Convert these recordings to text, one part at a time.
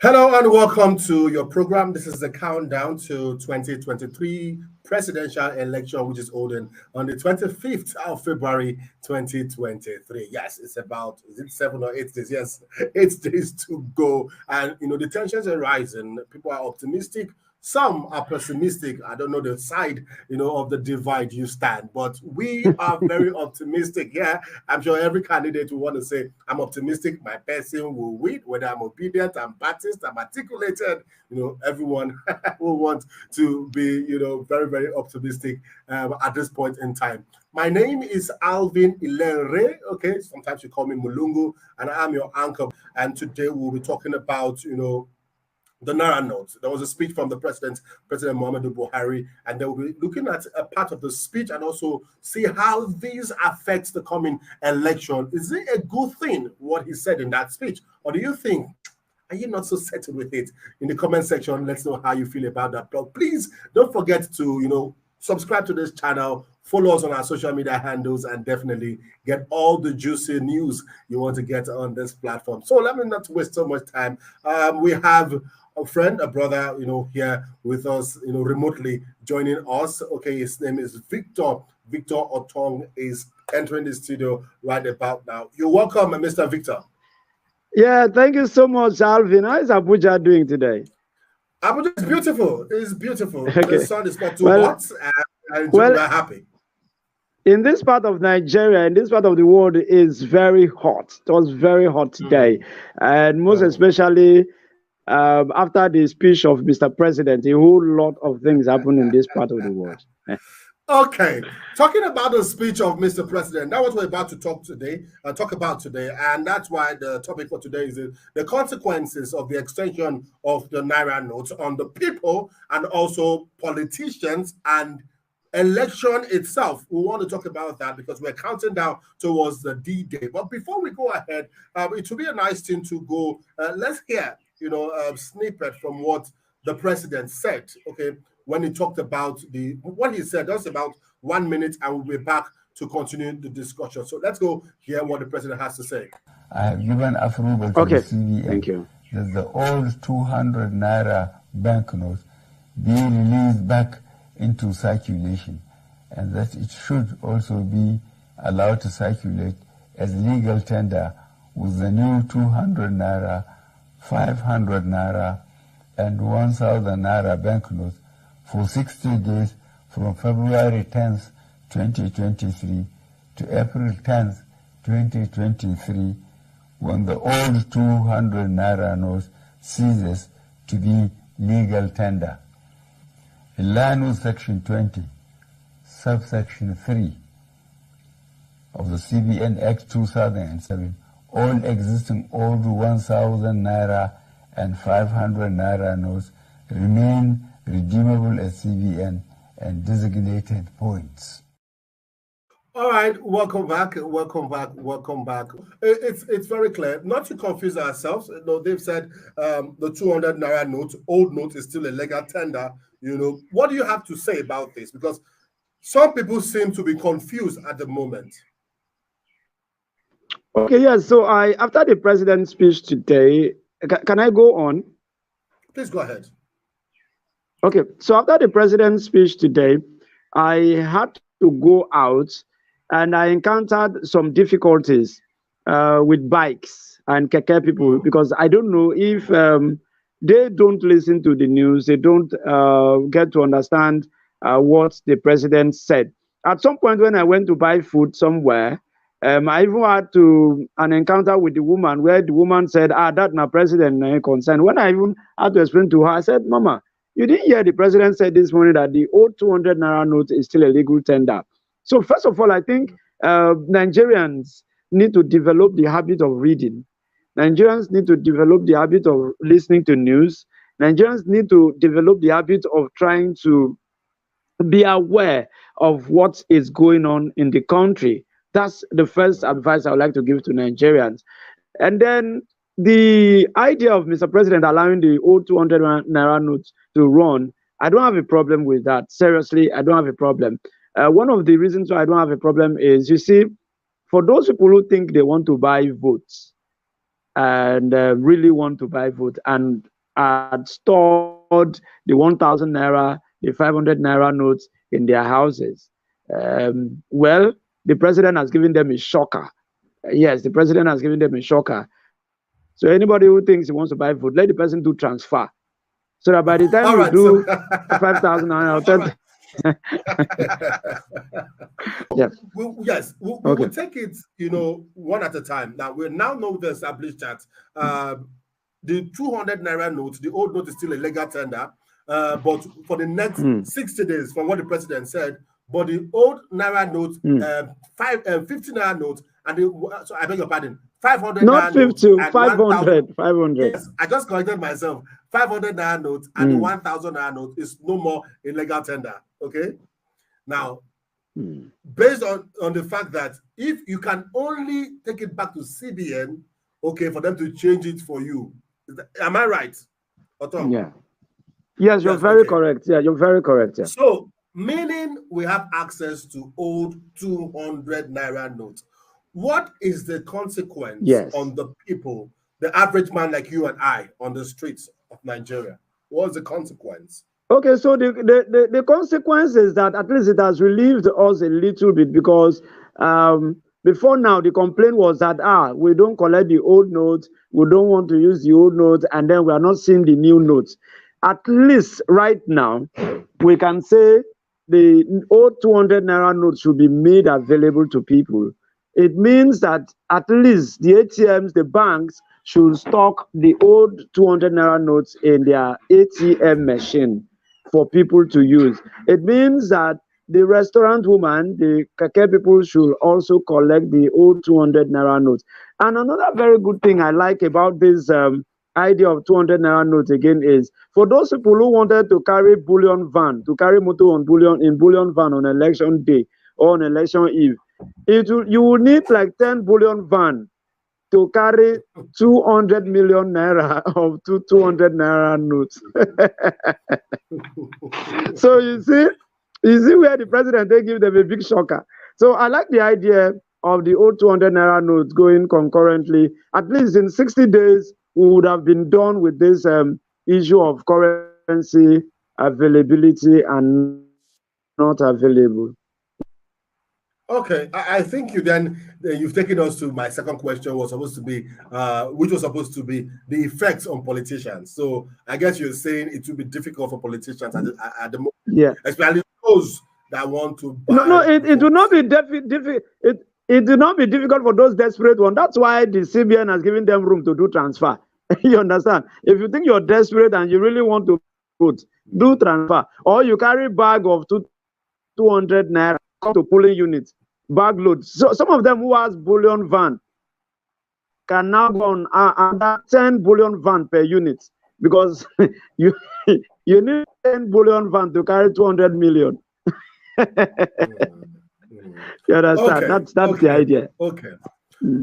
Hello and welcome to your program. This is the countdown to 2023 presidential election, which is holding on the 25th of February 2023. Yes, it's about, is it 7 or 8 days? Yes, 8 days to go. And, the tensions are rising. People are optimistic. Some are pessimistic. I don't know the side, of the divide you stand, but we are very optimistic. Yeah, I'm sure every candidate will want to say, I'm optimistic, my person will win, whether I'm obedient, I'm Baptist, I'm articulated. Everyone will want to be, very, very optimistic at this point in time. My name is Alvin Ilenre. Okay, sometimes you call me Mulungu, and I'm your anchor. And today we'll be talking about, the Naira note. There was a speech from the president, President Muhammadu Buhari, and they will be looking at a part of the speech and also see how this affects the coming election. Is it a good thing, what he said in that speech? Or do you think, are you not so settled with it? In the comment section, let's know how you feel about that. But please don't forget to, subscribe to this channel, follow us on our social media handles, and definitely get all the juicy news you want to get on this platform. So let me not waste so much time. We have a friend, a brother, here with us, remotely joining us. Okay, his name is Victor. Victor Otong is entering the studio right about now. You're welcome, Mr. Victor. Yeah, thank you so much, Alvin. How is Abuja doing today? Abuja is beautiful. It's beautiful. Okay. The sun is not too hot, and we're happy. In this part of Nigeria, in this part of the world, is very hot. It was very hot today, and most especially after the speech of Mr. President, a whole lot of things happened in this part of the world. Okay, talking about the speech of Mr. President, that's what we're about to talk about today, and that's why the topic for today is the consequences of the extension of the Naira notes on the people and also politicians and election itself. We want to talk about that because we're counting down towards the D-Day. But before we go ahead, it would be a nice thing to go. Let's hear, a snippet from what the president said. Okay, when he talked about what he said. That's about 1 minute, and we'll be back to continue the discussion. So let's go hear what the president has to say. I have given approval to the CBN. Thank you. That the old 200 Naira banknotes be released back into circulation, and that it should also be allowed to circulate as legal tender with the new 200 Naira, 500 Naira, and 1,000 Naira banknotes for 60 days from February 10th, 2023 to April 10th, 2023, when the old 200 Naira notes ceases to be legal tender. In line with Section 20, subsection 3 of the CBN Act 2007, all existing old 1,000 Naira and 500 Naira notes remain redeemable at CBN and designated points. All right, welcome back. It's very clear. Not to confuse ourselves. They've said the 200 Naira note, old note, is still a legal tender. What do you have to say about this? Because some people seem to be confused at the moment. Okay, yes. So after the president's speech today, can I go on? Please go ahead. Okay, so after the president's speech today, I had to go out and I encountered some difficulties with bikes and keke people, because I don't know if they don't listen to the news, they don't get to understand what the president said. At some point when I went to buy food somewhere, I even had an encounter with the woman where the woman said, that's not president concern. When I even had to explain to her, I said, Mama, you didn't hear the president said this morning that the old 200 Naira note is still a legal tender. So first of all, I think Nigerians need to develop the habit of reading. Nigerians need to develop the habit of listening to news. Nigerians need to develop the habit of trying to be aware of what is going on in the country. That's the first advice I would like to give to Nigerians. And then the idea of Mr. President allowing the old 200 Naira notes to run, I don't have a problem with that. Seriously, I don't have a problem. One of the reasons why I don't have a problem is, you see, for those people who think they want to buy votes, and really want to buy vote and had stored the 1,000 naira, the 500 naira notes in their houses. Well, the president has given them a shocker. Yes, the president has given them a shocker. So anybody who thinks he wants to buy vote, let the person do transfer. So that by the time All you right, do so 5,000 naira or 10, yeah. Yes, we Okay. will take it, one at a time. Now we now know the established that the 200 naira note, the old note is still a legal tender, but for the next 60 days, from what the president said, but the old naira note, 50 naira note, and so I beg your pardon, 500 Not naira note 50, and 500, 500. Yes, I just corrected myself. 500 naira note and the 1,000 naira note is no more a legal tender. Okay. Now, based on the fact that if you can only take it back to CBN, okay, for them to change it for you, am I right? Otom? Yeah. Yes, you're very correct. Yeah, you're very correct. Yeah. So, meaning we have access to old 200 naira notes. What is the consequence on the people, the average man like you and I, on the streets of Nigeria? What's the consequence? Okay, so the consequence is that at least it has relieved us a little bit, because before now the complaint was that we don't collect the old notes, we don't want to use the old notes, and then we are not seeing the new notes. At least right now we can say the old 200 naira notes should be made available to people. It means that at least the ATMs, the banks, should stock the old 200 naira notes in their ATM machine for people to use. It means that the restaurant woman, the keke people, should also collect the old 200 naira notes. And another very good thing I like about this idea of 200 naira notes again is for those people who wanted to carry bullion van, to carry motor on bullion van on election day or on election eve, you will need like 10 bullion van to carry 200 million naira of 200 naira notes. So you see where the president, they give them a big shocker. So I like the idea of the old 200 naira notes going concurrently. At least in 60 days, we would have been done with this issue of currency availability and not available. Okay, I think you've taken us to my second question, which was supposed to be the effects on politicians. So I guess you're saying it will be difficult for politicians at the moment, especially those that want to buy. No, it will not be difficult. It will not be difficult for those desperate ones. That's why the CBN has given them room to do transfer. You understand? If you think you're desperate and you really want to vote, do transfer, or you carry bag of 200 naira, come to polling units, bag load. So some of them who has bullion van can now go on under 10 bullion van per unit, because you need 10 bullion van to carry 200 million. You understand? That's the idea. Okay.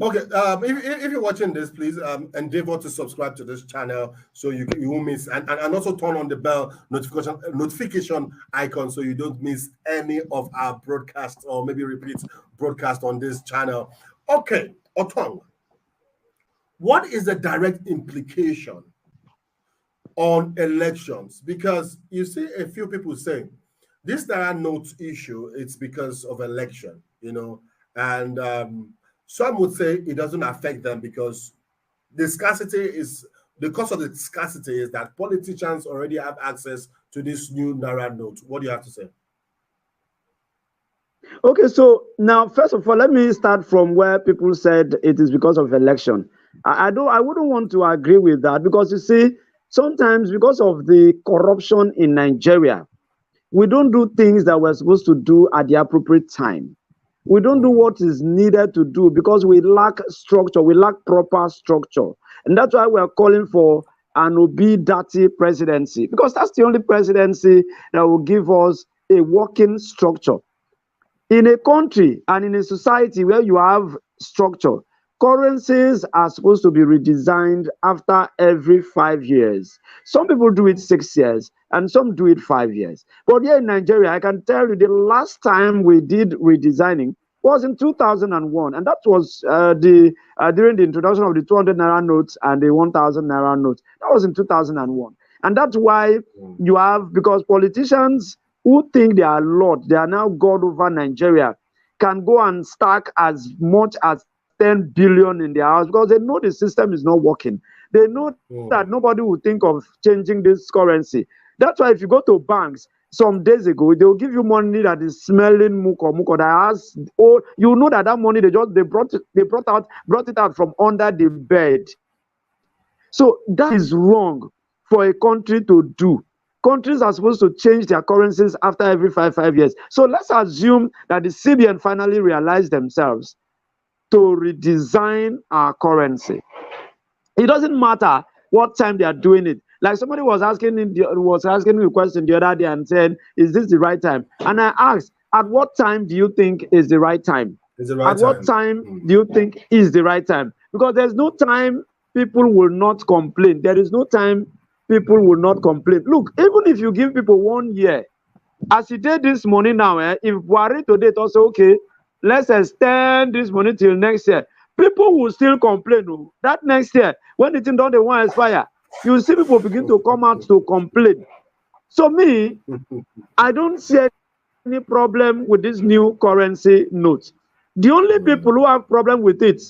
Okay. If you're watching this, please endeavor to subscribe to this channel so you won't miss, and also turn on the bell notification icon so you don't miss any of our broadcasts or maybe repeat broadcast on this channel. Okay, Otong, what is the direct implication on elections? Because you see a few people saying this Naira note issue, it's because of election, and some would say it doesn't affect them because the cost of the scarcity is that politicians already have access to this new Naira note. What do you have to say? Okay, so now, first of all, let me start from where people said it is because of election. I wouldn't want to agree with that, because you see, sometimes because of the corruption in Nigeria, we don't do things that we're supposed to do at the appropriate time. We don't do what is needed to do because we lack structure. We lack proper structure. And that's why we're calling for an Obi-Dati presidency, because that's the only presidency that will give us a working structure. In a country and in a society where you have structure, currencies are supposed to be redesigned after every 5 years. Some people do it 6 years and some do it 5 years. But here in Nigeria, I can tell you the last time we did redesigning was in 2001, and that was during the introduction of the 200 naira notes and the 1,000 naira notes. That was in 2001, and that's why you have, because politicians who think they are Lord, they are now God over Nigeria, can go and stack as much as 10 billion in their house because they know the system is not working. They know that nobody will think of changing this currency. That's why if you go to banks some days ago, they will give you money that is smelling muko that has, oh, you know that money they brought it out from under the bed. So that is wrong for a country to do. Countries are supposed to change their currencies after every five years. So let's assume that the CBN finally realized themselves to redesign our currency. It doesn't matter what time they are doing it. Like somebody was asking me a question the other day and said, "Is this the right time?" And I asked, "At what time do you think is the right time? At what time do you think is the right time?" Because there's no time people will not complain. There is no time people will not complain. Look, even if you give people 1 year, as you did this morning now, if Buhari today also okay, let's extend this money till next year. People will still complain. That next year, when the thing don't they want to expire, you see people begin to come out to complain. So me, I don't see any problem with this new currency note. The only people who have problem with it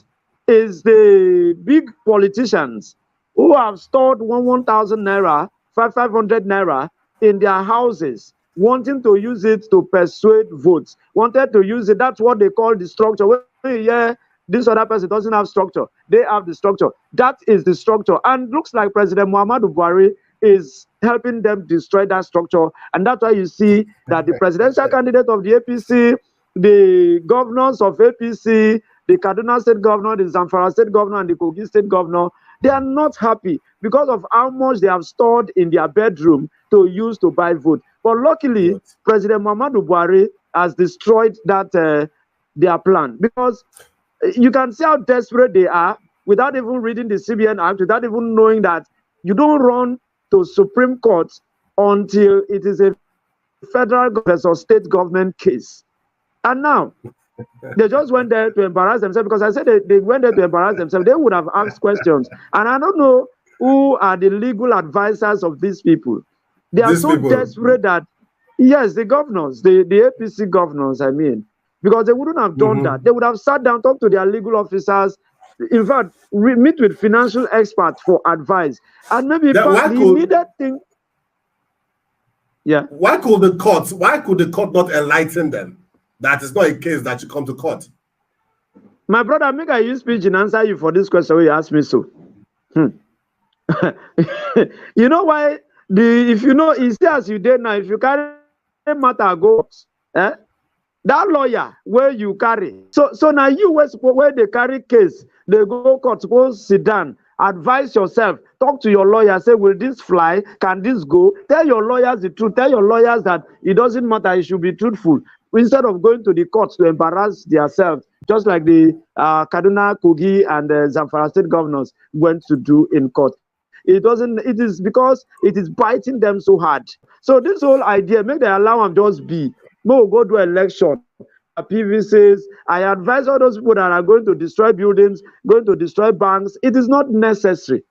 is the big politicians who have stored 1,000 naira, 500 naira in their houses, wanting to use it to persuade votes, wanted to use it. That's what they call the structure. Yeah, this other person doesn't have structure. They have the structure. That is the structure. And looks like President Muhammadu Buhari is helping them destroy that structure. And that's why you see that the presidential candidate of the APC, the governors of APC, the Kaduna State Governor, the Zamfara State Governor, and the Kogi State Governor, they are not happy because of how much they have stored in their bedroom to use to buy vote. But luckily, President Muhammadu Buhari has destroyed that their plan, because you can see how desperate they are without even reading the CBN Act, without even knowing that you don't run to Supreme Court until it is a federal or state government case. And now, they just went there to embarrass themselves, because I said they went there to embarrass themselves. They would have asked questions. And I don't know who are the legal advisors of these people. They are so desperate that, yes, the governors, the APC governors, I mean, because they wouldn't have done that. They would have sat down, talked to their legal officers, in fact, meet with financial experts for advice. And maybe the immediate thing. Yeah. Why could the court not enlighten them that it's not a case that you come to court? My brother, make I use speech and answer you for this question you asked me so. You know why? If you know, it's as you did now, if you carry matter go, that lawyer where you carry. So now you where they carry case, they go court, suppose sit down, advise yourself, talk to your lawyer, say, will this fly? Can this go? Tell your lawyers the truth. Tell your lawyers that it doesn't matter, you should be truthful, instead of going to the courts to embarrass themselves, just like the Kaduna, Kogi, and Zamfara state governors went to do in court. It is because it is biting them so hard. So this whole idea, make the allow them just be. No, go do election. PVCs. I advise all those people that are going to destroy buildings, going to destroy banks. It is not necessary.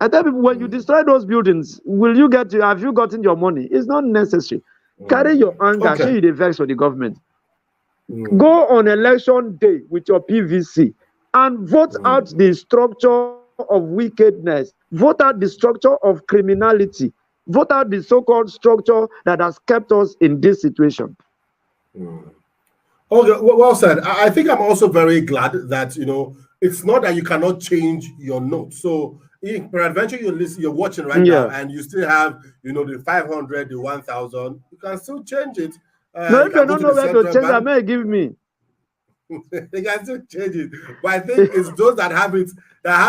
I tell people, when you destroy those buildings, have you gotten your money? It's not necessary. Carry your anger, show you the vex for the government. Go on election day with your PVC and vote out the structure of wickedness, vote out the structure of criminality, vote out the so-called structure that has kept us in this situation. Okay, well said. I think I'm also very glad that, it's not that you cannot change your note. So peradventure you're watching right now and you still have, the 500, the 1,000, you can still change it. No, if you don't know where to change, I may give me. They can still change it. But I think it's those that have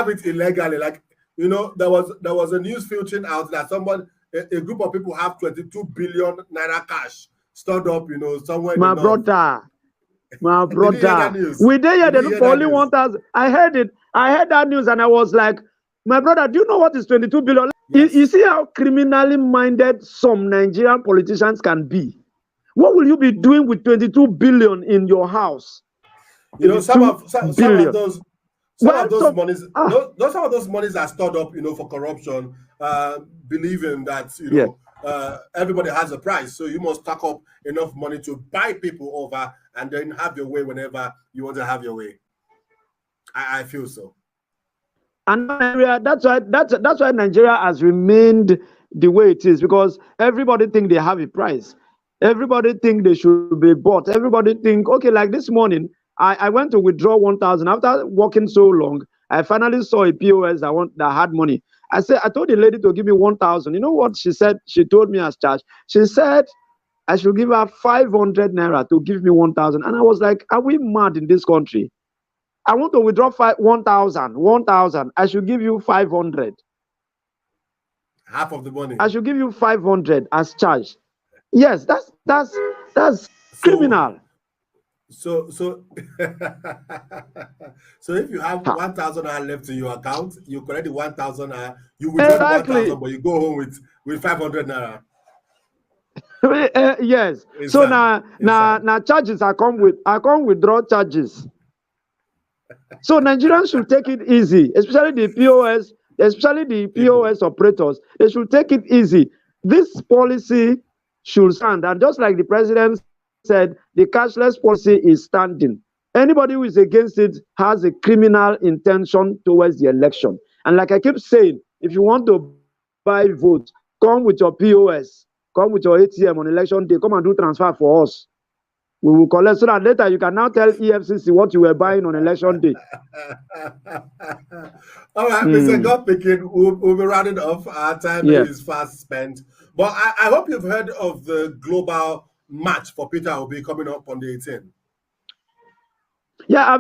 it illegally. Like, there was a news filtering out that a group of people have 22 billion naira cash stored up, somewhere. My brother. We did hear they look for only 1,000. I heard it. I heard that news and I was like, my brother, do you know what is 22 billion? Yes. You see how criminally minded some Nigerian politicians can be. What will you be doing with 22 billion in your house? You know, some of billion. those Well, monies, some of those monies are stored up, you know, for corruption, believing that, you know, everybody has a price, so you must stack up enough money to buy people over and then have your way whenever you want to have your way. I feel so. And Nigeria, that's why Nigeria has remained the way it is, because everybody think they have a price. Everybody think they should be bought. Everybody think, okay, like this morning, I went to withdraw 1,000 after working so long. I finally saw a POS that had money. I told the lady to give me 1,000. You know what she said? She told me as charge. She said I should give her 500 naira to give me 1,000. And I was like, are we mad in this country? I want to withdraw 1,000. I should give you 500. Half of the money. I should give you 500 as charge. Yes, that's criminal. So so if you have 1,000 left in your account, you collect the 1,000, you withdraw the 1,000, but you go home with 500 naira. Yes. So now charges I come withdraw charges. So Nigerians should take it easy, especially the POS operators. They should take it easy. This policy should stand, and just like the president said, the cashless policy is standing. Anybody who is against it has a criminal intention towards the election. And like I keep saying, if you want to buy votes, come with your POS, come with your ATM on election day, come and do transfer for us. We will collect, so that later you can now tell EFCC what you were buying on election day. All right, Mr. God picking, we'll be rounding off. Our time is fast spent. But I hope you've heard of the global match for Peter Obi coming up on the 18th. Yeah,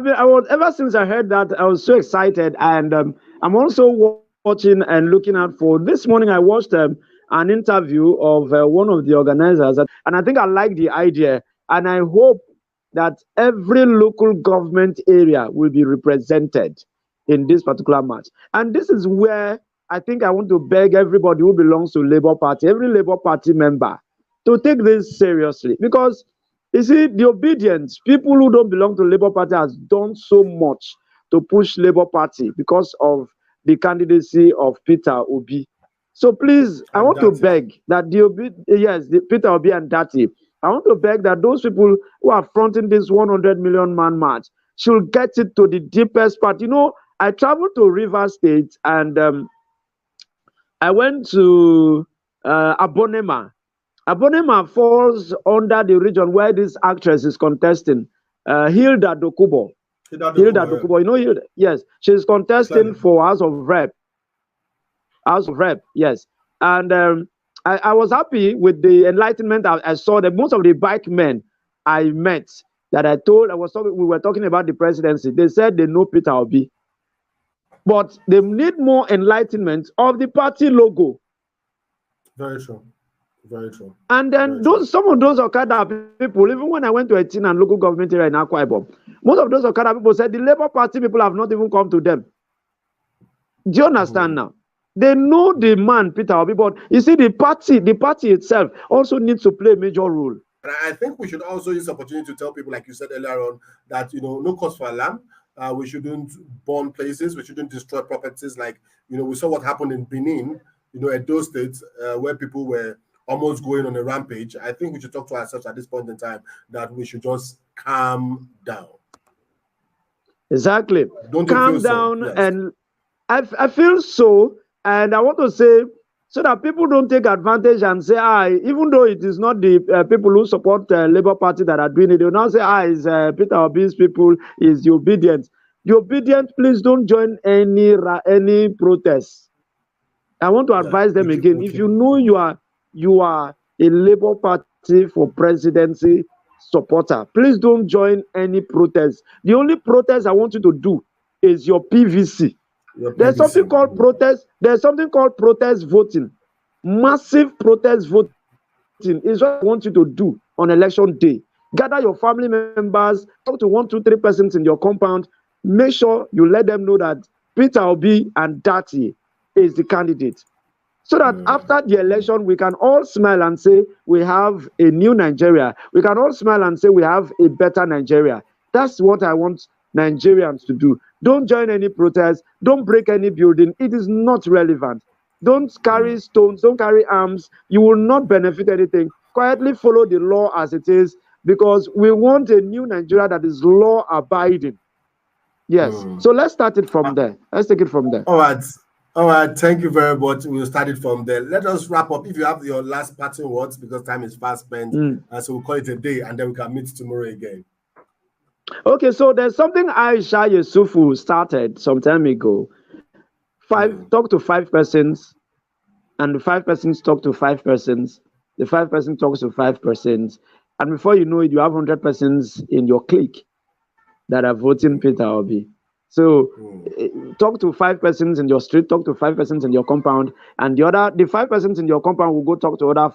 ever since I heard that, I was so excited, and I'm also watching and looking out for. This morning I watched an interview of one of the organizers, and I think I like the idea, and I hope that every local government area will be represented in this particular match. And this is where I think I want to beg everybody who belongs to Labour Party, every Labour Party member, to take this seriously, because you see, the obedience, people who don't belong to Labour Party has done so much to push Labour Party because of the candidacy of Peter Obi. So please, I want to beg that the Peter Obi and Dati, I want to beg that those people who are fronting this 100 million man march should get it to the deepest part. You know, I traveled to Rivers State, and I went to Abonema. Abonema falls under the region where this actress is contesting, Hilda Dokubo. Hilda Dokubo, you know Hilda? Yes, she's contesting for House of Rep. House of Rep, yes. And I was happy with the enlightenment I saw that most of the bike men I met that we were talking about the presidency. They said they know Peter Obi, but they need more enlightenment of the party logo. Very true. Very true. And then some of those Okada people, even when I went to a teen and local government area in Akwa Ibom, most of those Okada people said the Labour Party people have not even come to them. Do you understand now? They know the man Peter Obi, but you see the party itself also needs to play a major role. And I think we should also use the opportunity to tell people, like you said earlier on, that, you know, no cause for alarm. We shouldn't burn places. We shouldn't destroy properties. Like, you know, we saw what happened in Benin, you know, at those states where people were almost going on a rampage. I think we should talk to ourselves at this point in time that we should just calm down. Exactly. Don't calm down. Yes. And I feel so, and I want to say, so that people don't take advantage and say, even though it is not the people who support the Labour Party that are doing it, they will now say, it's Peter Obi's people, is the obedient. The obedient, please don't join any protest. I want to advise them again. If you know you are a Labour Party for presidency supporter, please don't join any protest. The only protest I want you to do is your PVC. There's something called protest. There's something called protest voting. Massive protest voting is what I want you to do on election day. Gather your family members, talk to 1, 2, 3 persons in your compound. Make sure you let them know that Peter Obi and Dati is the candidate. so that after the election, we can all smile and say we have a new Nigeria. We can all smile and say we have a better Nigeria. That's what I want Nigerians to do. Don't join any protest. Don't break any building. It is not relevant. Don't carry stones. Don't carry arms. You will not benefit anything. Quietly follow the law as it is, because we want a new Nigeria that is law abiding. Yes. So let's start it from there. Let's take it from there. All right. All right. Thank you very much. We'll start it from there. Let us wrap up. If you have your last parting words, because time is fast spent, so we'll call it a day, and then we can meet tomorrow again. Okay. So there's something Aisha Yusufu started some time ago. Talk to 5 persons, and the 5 persons talk to 5 persons. The 5 person talks to 5 persons, and before you know it, you have 100 persons in your clique that are voting Peter Obi. So talk to 5 persons in your street, talk to 5 persons in your compound, and the 5 persons in your compound will go talk to other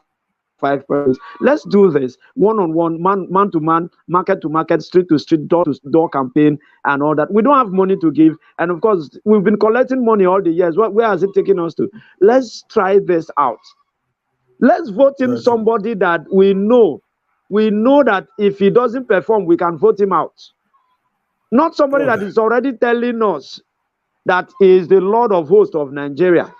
5 persons. Let's do this one-on-one, man to man, market to market, street to street, door to door campaign and all that. We don't have money to give, and of course we've been collecting money all the years. Where has it taken us to? Let's try this out. Let's vote in somebody that we know that if he doesn't perform, we can vote him out. Not somebody that is already telling us that he is the Lord of hosts of Nigeria.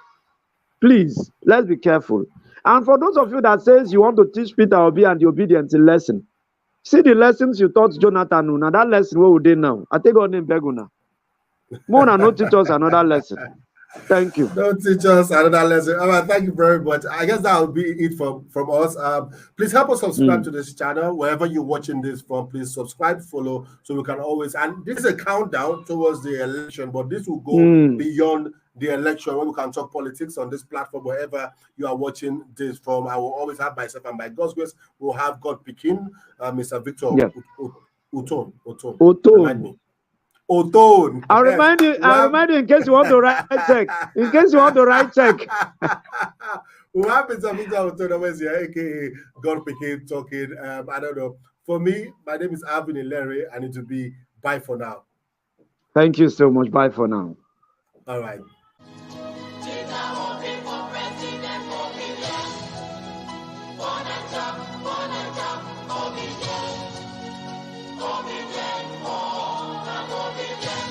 Please, let's be careful. And for those of you that says you want to teach Peter Obi and the obedience lesson, see the lessons you taught Jonathan. Now that lesson, what would they now? I take on name Beguna. Mona no teach us another lesson. Thank you. Don't teach us another lesson. All right, thank you very much. I guess that will be it from us. Please help us subscribe to this channel. Wherever you're watching this from, please subscribe, follow, so we can always. And this is a countdown towards the election, but this will go beyond the election, where we can talk politics on this platform. Wherever you are watching this from, I will always have myself, and by God's grace, we'll have God Pekin, Mr. Victor Uton. Remind me. Otone. I'll remind you in case you want to write check. In case you want to write check. We'll have Mr. Victor Otone here, aka God Pekin, talking. I don't know. For me, my name is Alvin Ilere, and it will be bye for now. Thank you so much. Bye for now. All right.